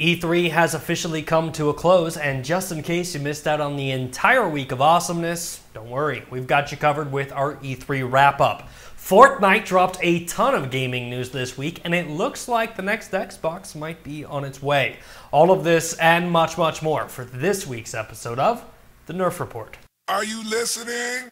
E3 has officially come to a close, and just in case you missed out on the entire week of awesomeness, don't worry, we've got you covered with our E3 wrap-up. Fortnite dropped a ton of gaming news this week, and it looks like the next Xbox might be on its way. All of this and much, much more for this week's episode of The Nerf Report. Are you listening?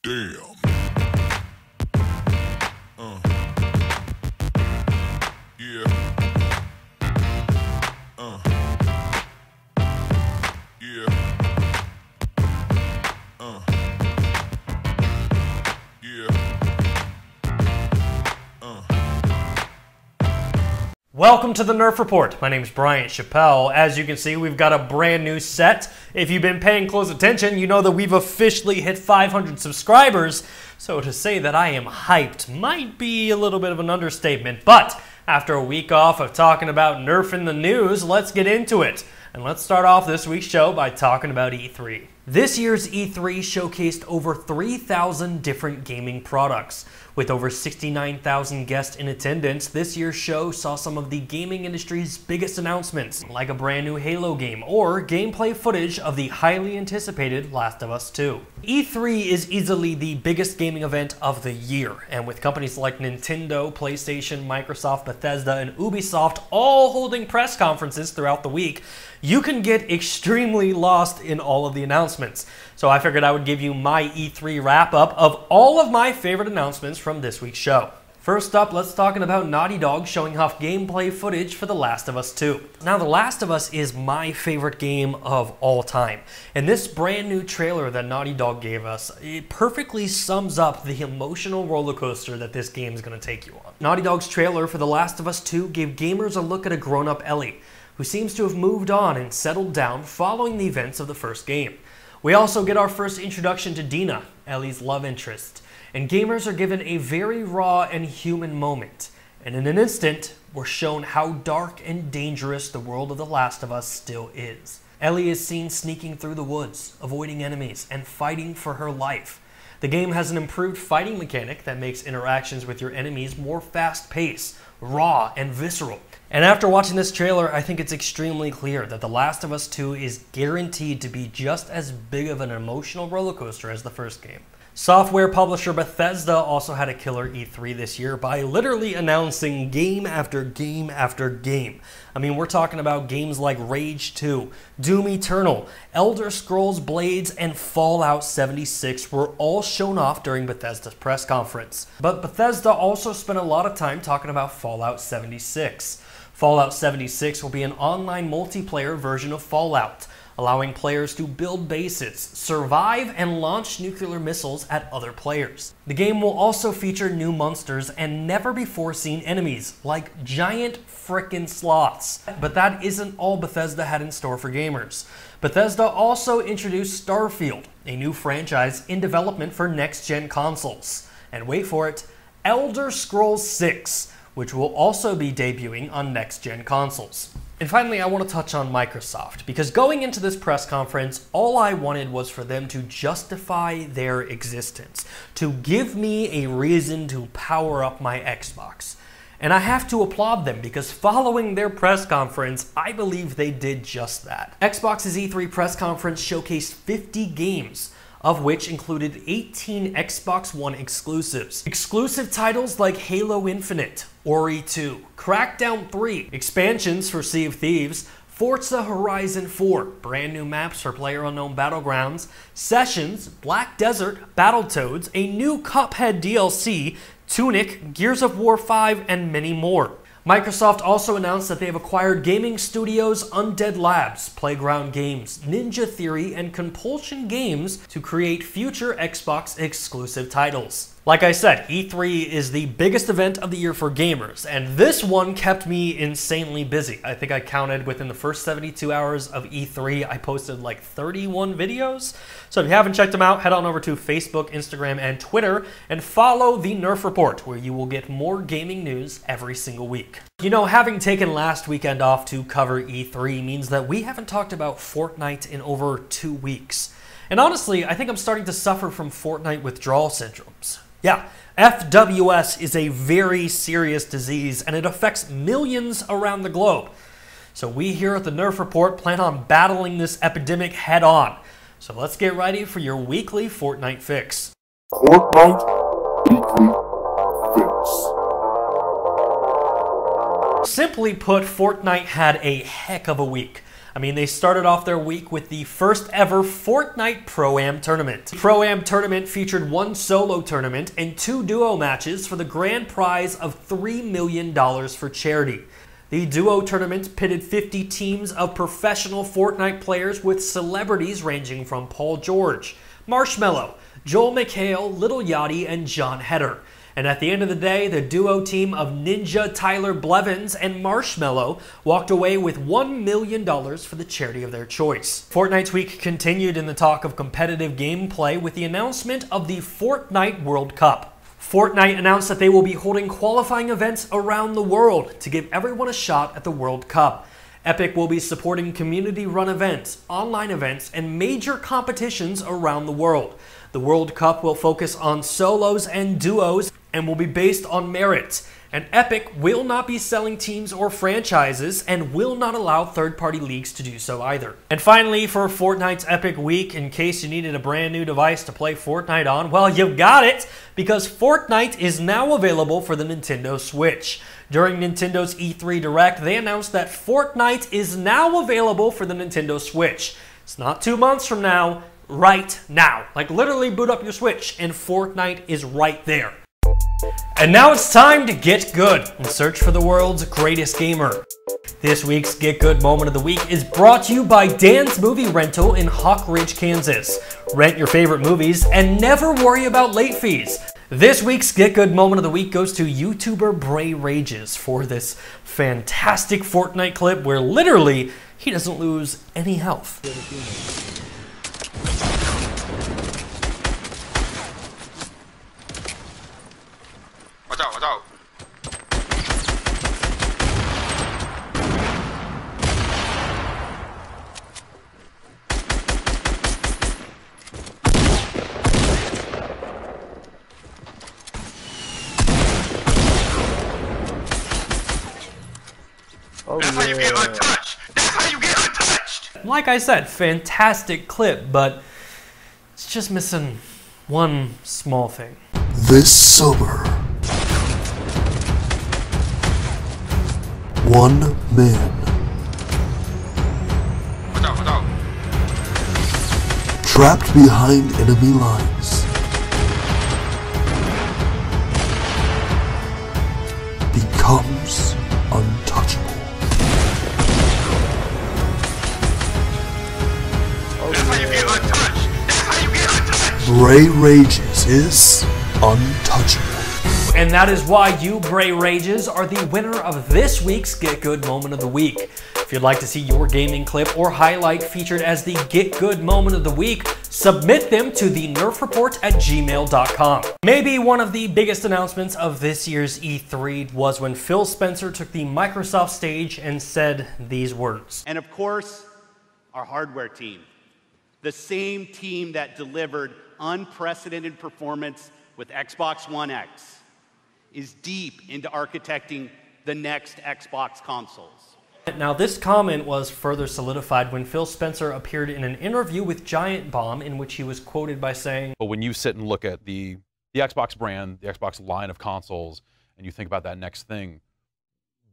Damn. Welcome to the Nerf Report. My name is Bryant Chappel. As you can see, we've got a brand new set. If you've been paying close attention, you know that we've officially hit 500 subscribers. So to say that I am hyped might be a little bit of an understatement. But after a week off of talking about Nerf in the news, let's get into it. And let's start off this week's show by talking about E3. This year's E3 showcased over 3,000 different gaming products. With over 69,000 guests in attendance, this year's show saw some of the gaming industry's biggest announcements, like a brand new Halo game or gameplay footage of the highly anticipated Last of Us 2. E3 is easily the biggest gaming event of the year, and with companies like Nintendo, PlayStation, Microsoft, Bethesda, and Ubisoft all holding press conferences throughout the week, you can get extremely lost in all of the announcements. So I figured I would give you my E3 wrap-up of all of my favorite announcements from this week's show. First up, let's talk about Naughty Dog showing off gameplay footage for The Last of Us 2. Now, The Last of Us is my favorite game of all time, and this brand new trailer that Naughty Dog gave us, it perfectly sums up the emotional roller coaster that this game is going to take you on. Naughty Dog's trailer for The Last of Us 2 gave gamers a look at a grown-up Ellie, who seems to have moved on and settled down following the events of the first game. We also get our first introduction to Dina, Ellie's love interest, and gamers are given a very raw and human moment. And in an instant, we're shown how dark and dangerous the world of The Last of Us still is. Ellie is seen sneaking through the woods, avoiding enemies, and fighting for her life. The game has an improved fighting mechanic that makes interactions with your enemies more fast-paced, raw, and visceral. And after watching this trailer, I think it's extremely clear that The Last of Us 2 is guaranteed to be just as big of an emotional roller coaster as the first game. Software publisher Bethesda also had a killer E3 this year by literally announcing game after game after game. I mean, we're talking about games like Rage 2, Doom Eternal, Elder Scrolls Blades, and Fallout 76 were all shown off during Bethesda's press conference. But Bethesda also spent a lot of time talking about Fallout 76. Fallout 76 will be an online multiplayer version of Fallout, allowing players to build bases, survive, and launch nuclear missiles at other players. The game will also feature new monsters and never-before-seen enemies, like giant frickin' sloths. But that isn't all Bethesda had in store for gamers. Bethesda also introduced Starfield, a new franchise in development for next-gen consoles. And wait for it, Elder Scrolls 6, which will also be debuting on next-gen consoles. And finally, I want to touch on Microsoft, because going into this press conference, all I wanted was for them to justify their existence, to give me a reason to power up my Xbox. And I have to applaud them, because following their press conference, I believe they did just that. Xbox's E3 press conference showcased 50 games, of which included 18 Xbox One exclusives. Exclusive titles like Halo Infinite, Ori 2, Crackdown 3, expansions for Sea of Thieves, Forza Horizon 4, brand new maps for PlayerUnknown Battlegrounds, Sessions, Black Desert, Battletoads, a new Cuphead DLC, Tunic, Gears of War 5, and many more. Microsoft also announced that they have acquired gaming studios Undead Labs, Playground Games, Ninja Theory, and Compulsion Games to create future Xbox exclusive titles. Like I said, E3 is the biggest event of the year for gamers, and this one kept me insanely busy. I think I counted within the first 72 hours of E3, I posted like 31 videos. So if you haven't checked them out, head on over to Facebook, Instagram, and Twitter, and follow The Nerf Report, where you will get more gaming news every single week. You know, having taken last weekend off to cover E3 means that we haven't talked about Fortnite in over 2 weeks. And honestly, I think I'm starting to suffer from Fortnite withdrawal syndromes. Yeah, FWS is a very serious disease and it affects millions around the globe. So we here at the Nerf Report plan on battling this epidemic head on. So let's get ready for your weekly Fortnite fix. Fortnite Weekly Fix. Simply put, Fortnite had a heck of a week. I mean, they started off their week with the first ever Fortnite Pro-Am tournament. The Pro-Am tournament featured one solo tournament and 2 duo matches for the grand prize of $3 million for charity. The duo tournament pitted 50 teams of professional Fortnite players with celebrities ranging from Paul George, Marshmello, Joel McHale, Lil Yachty, and John Heder. And at the end of the day, the duo team of Ninja Tyler Blevins and Marshmello walked away with $1 million for the charity of their choice. Fortnite's week continued in the talk of competitive gameplay with the announcement of the Fortnite World Cup. Fortnite announced that they will be holding qualifying events around the world to give everyone a shot at the World Cup. Epic will be supporting community-run events, online events, and major competitions around the world. The World Cup will focus on solos and duos and will be based on merit. And Epic will not be selling teams or franchises and will not allow third-party leagues to do so either. And finally, for Fortnite's Epic Week, in case you needed a brand new device to play Fortnite on, well, you've got it, because Fortnite is now available for the Nintendo Switch. During Nintendo's E3 Direct, they announced that Fortnite is now available for the Nintendo Switch. It's not 2 months from now, right now. Like, literally boot up your Switch and Fortnite is right there. And now it's time to get good and search for the world's greatest gamer. This week's Get Good Moment of the Week is brought to you by Dan's Movie Rental in Hawk Ridge, Kansas. Rent your favorite movies and never worry about late fees. This week's Get Good Moment of the Week goes to YouTuber Bray Rages for this fantastic Fortnite clip where literally he doesn't lose any health. Watch out, watch out. That's how you get untouched. That's how you get untouched. Like I said, fantastic clip, but it's just missing one small thing. This summer, one man Watch out, watch out. trapped behind enemy lines becomes untouchable. That's how you get untouched. That's how you get untouched. Bray Rages is untouchable. And that is why you, Bray Rages, are the winner of this week's Get Good Moment of the Week. If you'd like to see your gaming clip or highlight featured as the Get Good Moment of the Week, submit them to TheNerfReport@gmail.com. Maybe one of the biggest announcements of this year's E3 was when Phil Spencer took the Microsoft stage and said these words. And of course, our hardware team, the same team that delivered unprecedented performance with Xbox One X, is deep into architecting the next Xbox consoles. Now, this comment was further solidified when Phil Spencer appeared in an interview with Giant Bomb in which he was quoted by saying, But when you sit and look at the Xbox brand, the Xbox line of consoles, and you think about that next thing,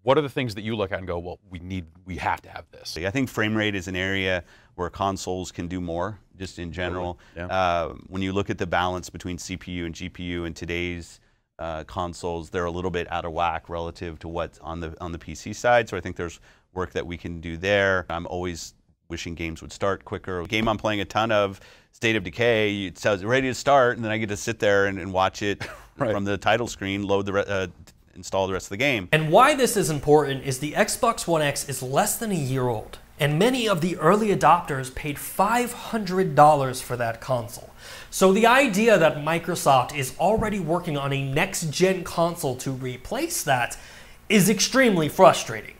what are the things that you look at and go, well, we have to have this? I think frame rate is an area where consoles can do more, just in general. Yeah. When you look at the balance between CPU and GPU in today's consoles, they're a little bit out of whack relative to what's on the PC side. So I think there's work that we can do there. I'm always wishing games would start quicker. A game I'm playing a ton of, State of Decay, it says ready to start, and then I get to sit there and watch it Right. from the title screen, load the install the rest of the game. And why this is important is the Xbox One X is less than a year old, and many of the early adopters paid $500 for that console. So the idea that Microsoft is already working on a next-gen console to replace that is extremely frustrating.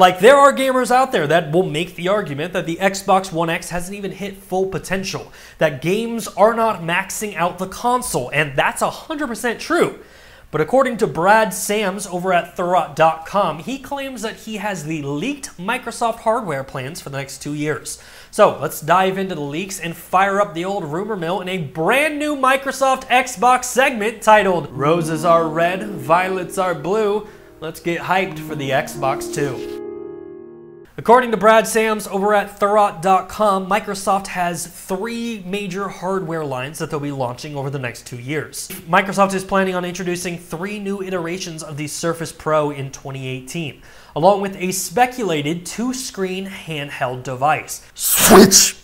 Like, there are gamers out there that will make the argument that the Xbox One X hasn't even hit full potential, that games are not maxing out the console, and that's 100% true. But according to Brad Sams over at TheNerfReport.com, he claims that he has the leaked Microsoft hardware plans for the next 2 years. So let's dive into the leaks and fire up the old rumor mill in a brand new Microsoft Xbox segment titled Roses Are Red, Violets Are Blue. Let's get hyped for the Xbox 2. According to Brad Sams over at TheNerfReport.com, Microsoft has 3 major hardware lines that they'll be launching over the next 2 years. Microsoft is planning on introducing 3 new iterations of the Surface Pro in 2018, along with a speculated 2-screen handheld device. Switch!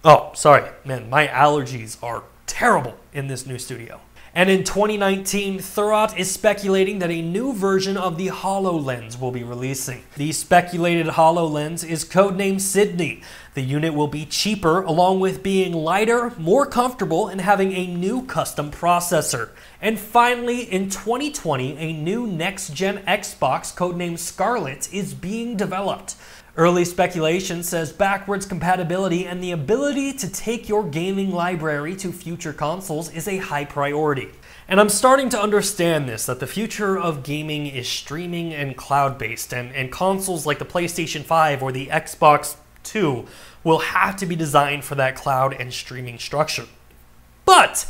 Oh, sorry, man, my allergies are terrible in this new studio. And in 2019, TheNerfReport is speculating that a new version of the HoloLens will be releasing. The speculated HoloLens is codenamed Sydney. The unit will be cheaper, along with being lighter, more comfortable, and having a new custom processor. And finally, in 2020, a new next-gen Xbox codenamed Scarlet is being developed. Early speculation says backwards compatibility and the ability to take your gaming library to future consoles is a high priority. And I'm starting to understand this, that the future of gaming is streaming and cloud-based, and consoles like the PlayStation 5 or the Xbox 2 will have to be designed for that cloud and streaming structure. But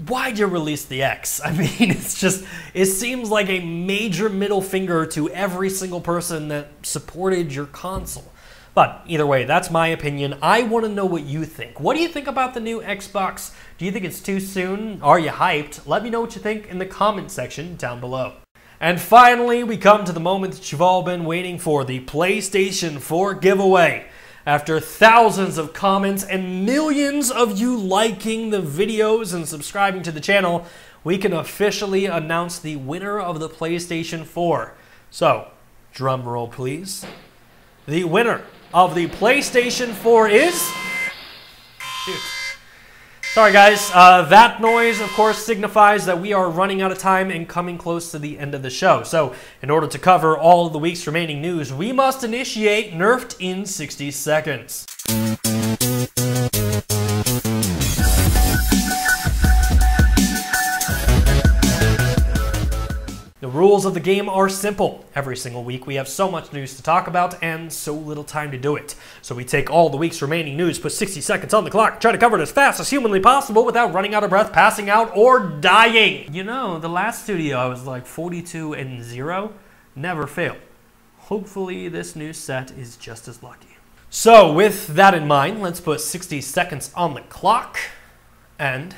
why'd you release the X? I mean, it seems like a major middle finger to every single person that supported your console. But either way, that's my opinion. I want to know what you think. What do you think about the new Xbox? Do you think it's too soon? Are you hyped? Let me know what you think in the comment section down below. And finally, we come to the moment that you've all been waiting for, the PlayStation 4 giveaway. After thousands of comments and millions of you liking the videos and subscribing to the channel, we can officially announce the winner of the PlayStation 4. So, drum roll please. The winner of the PlayStation 4 is... Shoot. Sorry guys, that noise of course signifies that we are running out of time and coming close to the end of the show. So in order to cover all of the week's remaining news, we must initiate Nerfed in 60 seconds. The rules of the game are simple. Every single week we have so much news to talk about and so little time to do it. So we take all the week's remaining news, put 60 seconds on the clock, try to cover it as fast as humanly possible without running out of breath, passing out, or dying. You know, the last studio I was like 42-0, never failed. Hopefully this new set is just as lucky. So with that in mind, let's put 60 seconds on the clock and...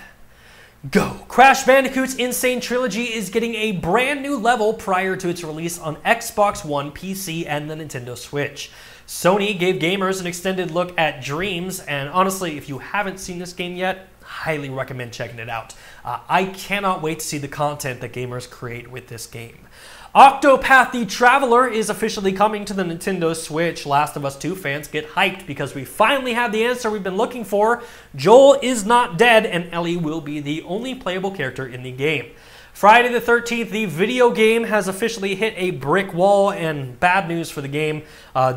go! Crash Bandicoot's Insane Trilogy is getting a brand new level prior to its release on Xbox One, PC, and the Nintendo Switch. Sony gave gamers an extended look at Dreams, and honestly, if you haven't seen this game yet, highly recommend checking it out. I cannot wait to see the content that gamers create with this game. Octopath the Traveler is officially coming to the Nintendo Switch. Last of Us 2 fans get hyped because we finally have the answer we've been looking for. Joel is not dead and Ellie will be the only playable character in the game. Friday the 13th, the video game has officially hit a brick wall, and bad news for the game.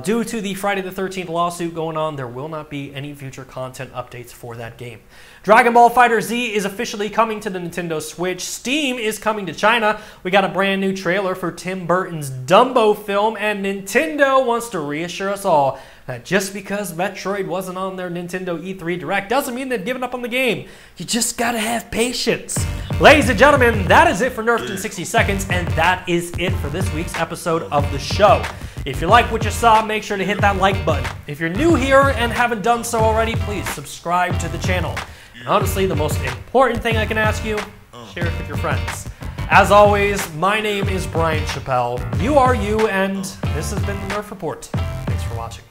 Due to the Friday the 13th lawsuit going on, there will not be any future content updates for that game. Dragon Ball FighterZ is officially coming to the Nintendo Switch. Steam is coming to China. We got a brand new trailer for Tim Burton's Dumbo film, and Nintendo wants to reassure us all that just because Metroid wasn't on their Nintendo E3 Direct doesn't mean they've given up on the game. You just gotta have patience. Ladies and gentlemen, that is it for Nerfed in 60 seconds, and that is it for this week's episode of the show. If you like what you saw, make sure to hit that like button. If you're new here and haven't done so already, please subscribe to the channel. And honestly, the most important thing I can ask you, share it with your friends. As always, my name is Bryant Chappel. You are you, and this has been the Nerf Report. Thanks for watching.